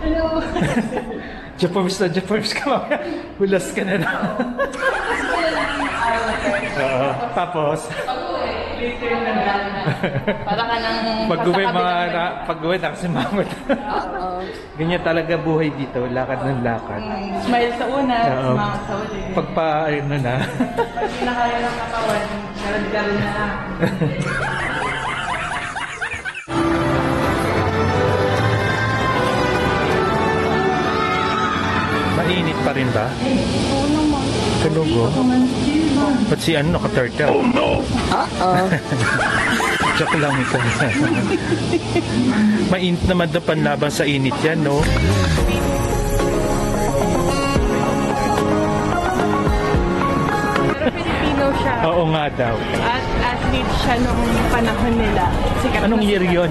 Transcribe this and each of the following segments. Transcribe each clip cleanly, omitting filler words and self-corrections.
Hello. Japons na Japons ka mamaya. Hulas ka na lang. Oo. Tapos? Later na lang. Para ka nang pag-uwi nakasimangot. Oo. Ganyan talaga buhay dito. Lakad ng lakad. Smile sa una, Oo. smile sa uli. Pagpa, ano na. Pag hindi na kaya ng katawan, garad-garad na lang. Mainit pa rin ba? Oo naman. Kalugo? Ba't si ano naka-turtle? Oh no! Joke lang ito. Mainit naman daw panlaban sa init yan, no? Filipino siya. Oo nga daw. At athlete siya noong panahon nila. Sikat na Anong year sikat. yun?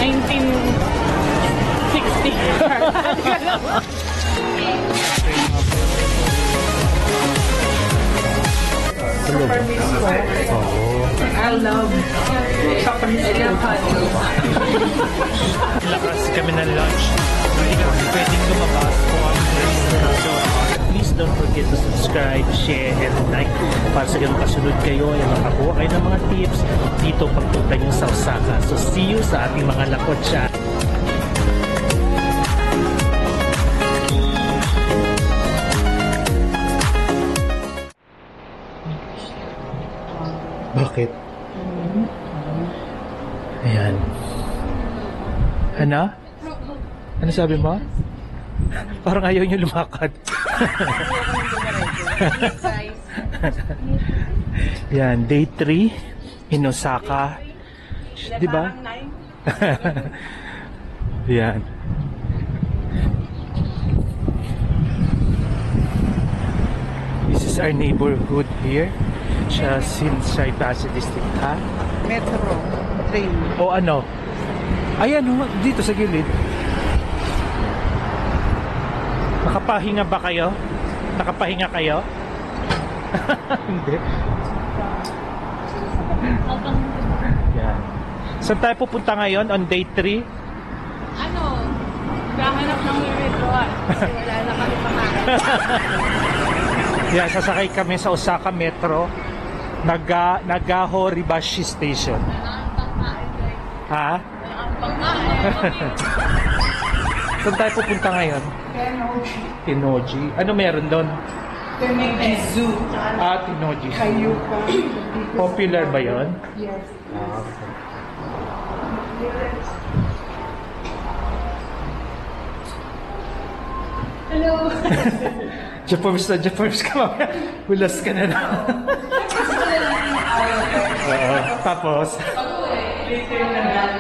1960. Oo. I love Japanese food. Lakas kami ng lunch. Hindi kami pwedeng lumabas kung ang so, please don't forget to subscribe, share, and like para sa ganun kasunod kayo ay makakuha kayo ng mga tips dito pagpunta nyo sa Osaka. So see you sa ating mga lakotsa. Bakit? Ayan. Ano? Ano sabi mo? Parang ayaw niyo lumakad. Yan, day 3 in Osaka. Di ba? Yan. This is our neighborhood here. Siya Shinsai Pasay District, ha? Metro train. O ano? Ayan o, dito sa gilid. Nakapahinga ba kayo? Nakapahinga kayo? Hindi. Yan. Saan tayo pupunta ngayon on day 3? Ano? Kahanap ng Miradoan. Kasi wala na kami pangalan. Yan, sasakay kami sa Osaka Metro. Nagahoribashi Station. Ha? Saan tayo pupunta ngayon? Tenoji. Ano meron doon? Tenoji Zoo. Ah, Tenoji. Kayuka. Popular ba yun? Yes. Ah, okay. Hello. Japons na Japons ka mamaya. Hulas ka na lang. Oo. Tapos? Later na lang.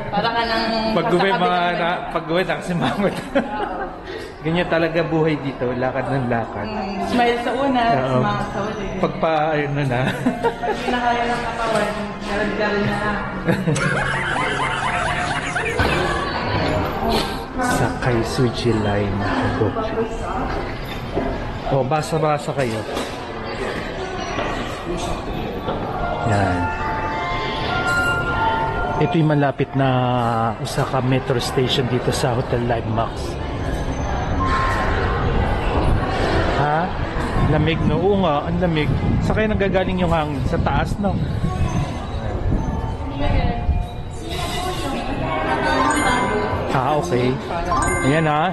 Para ka nang pag-uwi nakasimangot. Ganyan talaga buhay dito. Lakad ng lakad. Smile sa una, Oo. smile sa uli. Pagpa, ano na. Pag hindi na kaya ng katawan, garad-garad na lang. Sakay Suji Line. O, basa-basa kayo. Yan. Ito yung malapit na Osaka Metro Station dito sa Hotel Live Max. Ha? Lamig, no? Oo nga, ang lamig. Sa kayo nanggagaling yung hangin? Sa taas, no? Ah, okay. Ayan ha.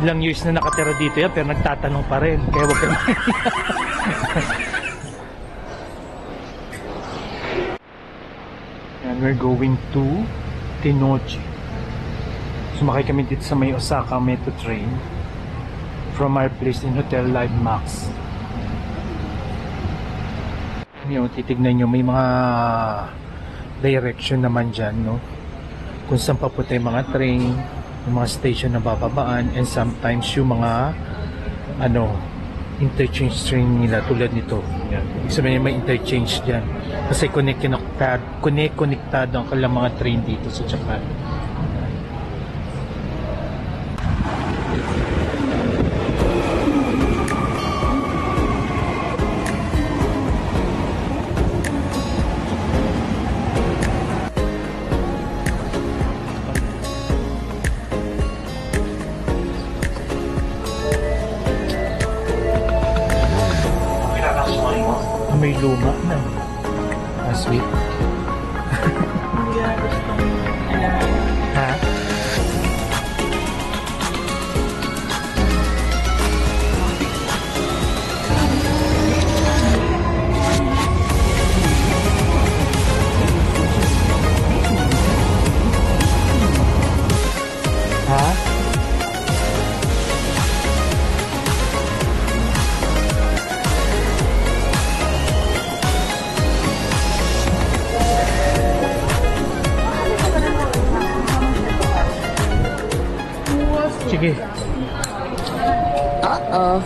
Ilang years na nakatira dito yan, pero nagtatanong pa rin. Kaya huwag ka And we're going to Tenoji. Sumakay kami dito sa may Osaka Metro train from our place in Hotel Live Max. Yung titignan nyo, may mga direction naman dyan, no? Kung saan papunta yung mga train, yung mga station na bababaan, and sometimes yung mga interchange train nila tulad nito. Yan. Ibig sabihin may interchange dyan. Kasi konektado ang kailang mga train dito sa Japan. luma na. Sweet. Hindi na gusto. Ha? Ha? Sige. Uh-oh.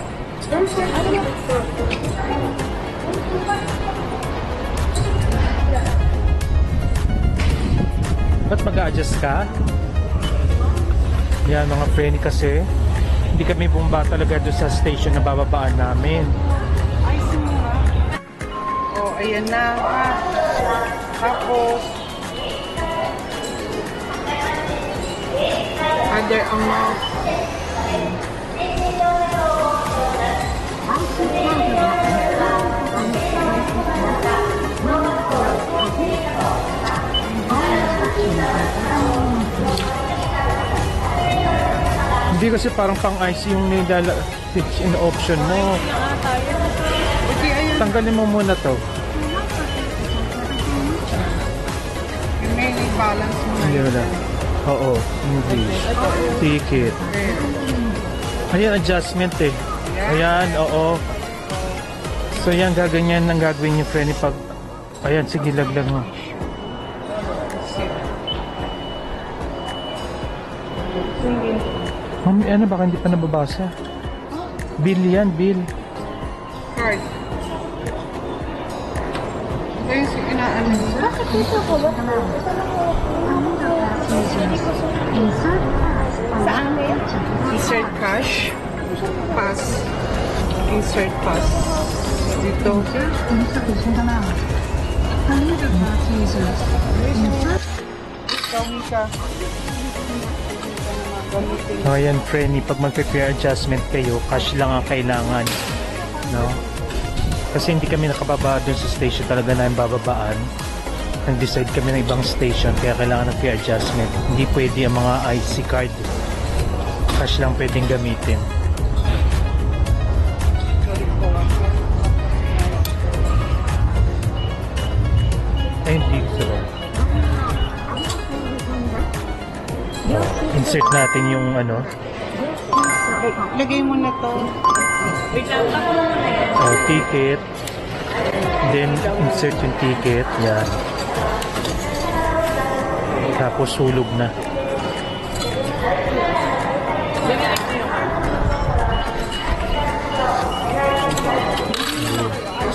Ba't mag-a-adjust ka? Yan mga friend kasi hindi kami bumaba talaga doon sa station na bababaan namin. Oh, ayan na. Tapos, other amount. Hindi kasi parang pang-ice yung in option mo. Okay, ayan. Tanggalin mo muna to. May balance mo na. Hindi wala. Oo, English. Ticket. Ayan, adjustment eh. Ayan, oo. So yan, gaganyan ang gagawin niyo friend pag... Ayan, sige, laglag mo. Mami, ano, baka hindi pa nababasa. Bill yan, bill. Card. Ito yung inaano mo. Bakit dito ko ba? Sa amin? Insert cash. Pass. Insert pass. Dito. Gawin ka. So ayan, friendly, pag mag-fare adjustment kayo, cash lang ang kailangan. No? Kasi hindi kami nakababa dun sa station talaga na yung bababaan. Nag-decide kami ng ibang station kaya kailangan ng fare adjustment. Hindi pwede ang mga IC card. Cash lang pwedeng gamitin. Ay, hindi gusto ko. Insert natin yung ano. Lagay mo na to. Ticket. Then insert yung ticket. Yan. Tapos hulog na.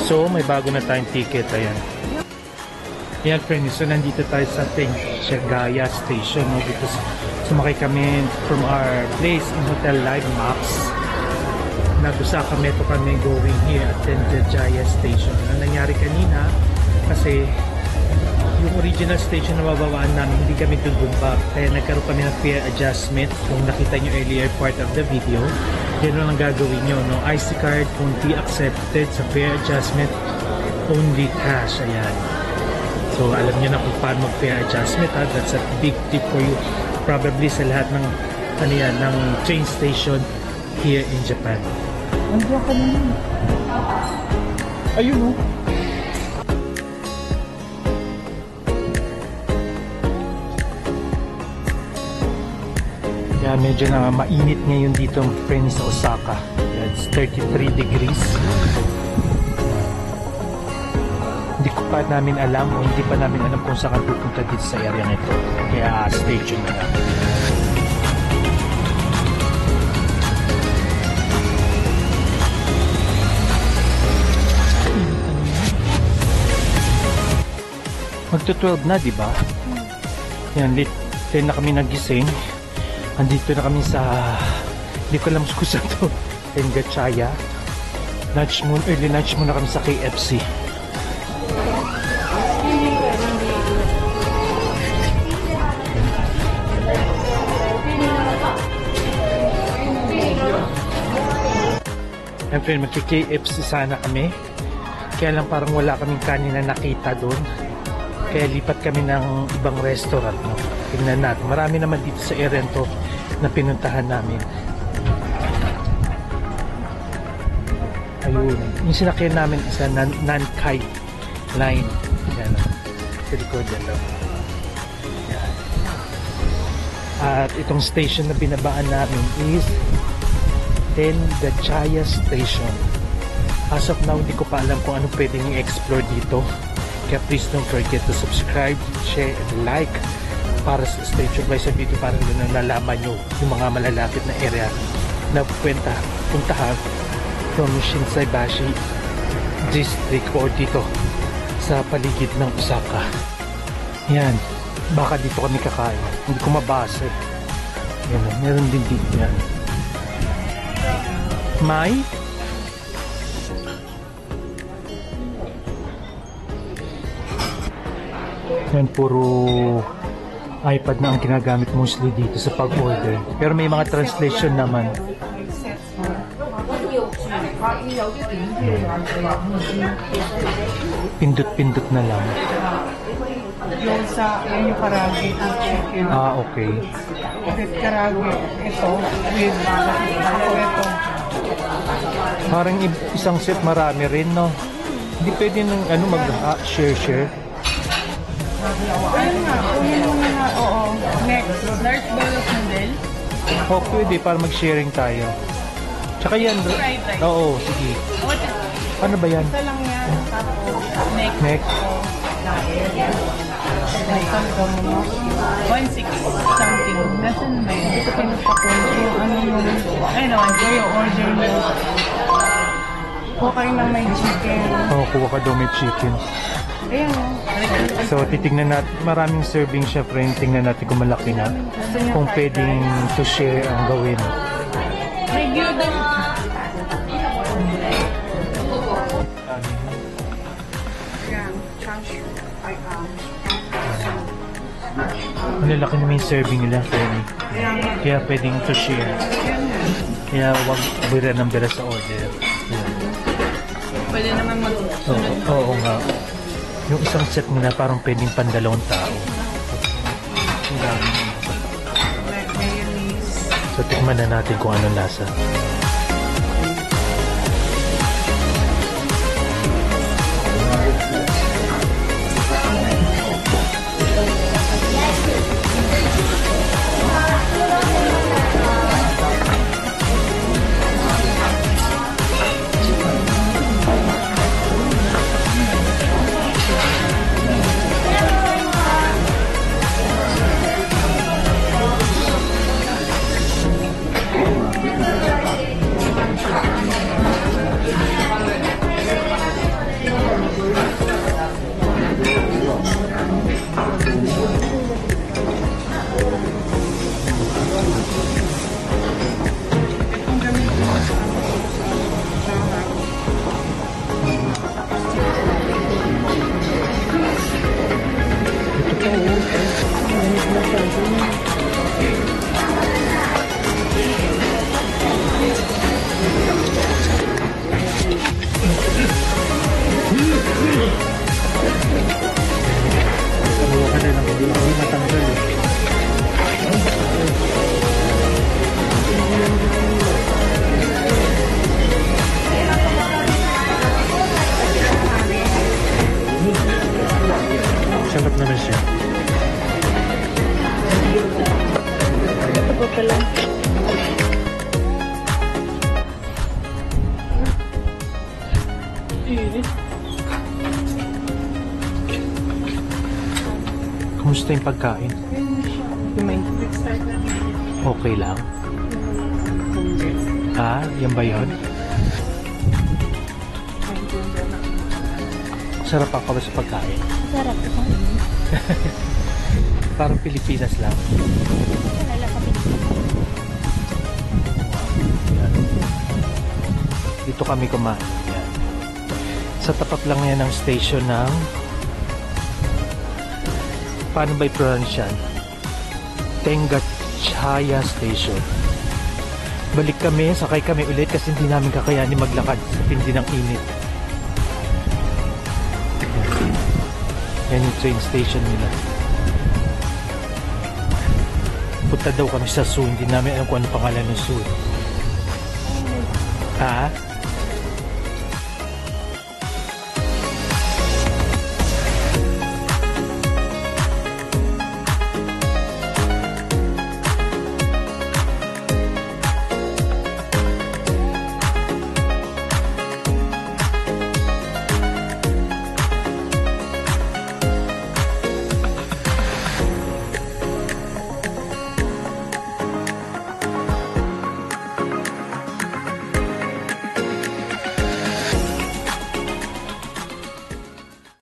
So may bago na tayong ticket. Ayan. Yan friends, so nandito tayo sa Tianggaya Station. No? Dito sumakay kami from our place in Hotel Live Maps. Nag-Osaka Metro kami going here at Tianggaya Station. Ang nangyari kanina, kasi yung original station na babawaan namin, hindi kami doon bumaba. Kaya nagkaroon kami ng fare adjustment. Kung nakita nyo earlier part of the video, yan lang ang gagawin nyo. No? IC card, only accepted sa fare adjustment, only cash. Ayan. So alam nyo na kung paano mag-fare adjustment. Ha? That's a big tip for you. Probably sa lahat ng, ano yan, ng train station here in Japan. Andiyan ka naman. Ayun o. Yeah, medyo na mainit ngayon dito friends sa Osaka. Yeah, it's 33 degrees. Hindi ko pa namin alam o hindi pa namin alam kung saan pupunta dito sa area nito. Kaya stay tuned na lang. Magto-12 na, di ba? Yan, late 10 na kami nagising. Andito na kami sa, hindi ko alam kung saan to, Tianggaya. Early lunch muna kami sa KFC. And friend, magki-KFC sana kami. Kaya lang parang wala kaming kanin na nakita doon. Kaya lipat kami ng ibang restaurant. No? Tingnan natin. Marami naman dito sa area to na pinuntahan namin. Ayun. Yung sinakyan namin isa Nankai line. Yan. Sa likod yan daw. Yan. At itong station na binabaan namin is Tengachaya Station. As of now, hindi ko pa alam kung anong pwedeng i-explore dito. Kaya please don't forget to subscribe, share, and like para sa stay tuned by sa video para nalalaman nyo yung mga malalapit na area na puntahan from Shinsaibashi District or dito sa paligid ng Osaka. Yan. Baka dito kami kakain. Hindi ko mabasa. Yan. Meron din dito yan. May yan, puro iPad na ang ginagamit mostly dito sa pag-order. Pero may mga translation naman. Pindot-pindot na lang. Yung sa, yan yung karagi ang chicken. Ah, okay. With karagi, ito, with ito. Parang isang set marami rin, no? Hindi pwede ng share. Ayun nga, kunin mo na nga, oo. Next. Large bowl of noodle. Oh, pwede para mag-sharing tayo. Tsaka yan, Fried rice. oo, sige. What is Ano ba yan? Ito lang yan. Tapos, next? Next. nagtanggal mo. 160 something. Nasaan ba yun? Ito pinagpapon yung ano yung, Ay naman, ito yung order mo. Okay na may chicken. Oo, kuha ka daw may chicken. Ayan o. So, titignan natin, maraming serving chef rin. Tingnan natin kung malaki na. Kung pwedeng to share ang gawin. may gyudon. Ayan. Chashu. Ay, Ang lalaki naman yung serving nila, Freddy. Kaya pwedeng to share. Kaya wag bira ng bira sa order. Ayan. Pwede naman mag... Oo nga. Yung isang set nila parang pwedeng pandalawang tao. Ang dami. mayonnaise. So, tikman na natin kung anong lasa. Sarap naman siya. Ito po pala. Kumusta yung pagkain? Okay lang? Ah, yan ba yun? Sarap ako ba sa pagkain? Sarap ito. Parang Pilipinas lang. Lala ka Yan. Dito kami kumain. Yan. Sa tapat lang yan ng station ng paano ba i-pronounce yan? Tengachaya Station. Balik kami, sakay kami ulit kasi hindi namin kakayanin maglakad sa tindi ng init. Yan yung train station nila. Punta daw kami sa zoo. Hindi namin alam kung ano pangalan ng zoo. Ha?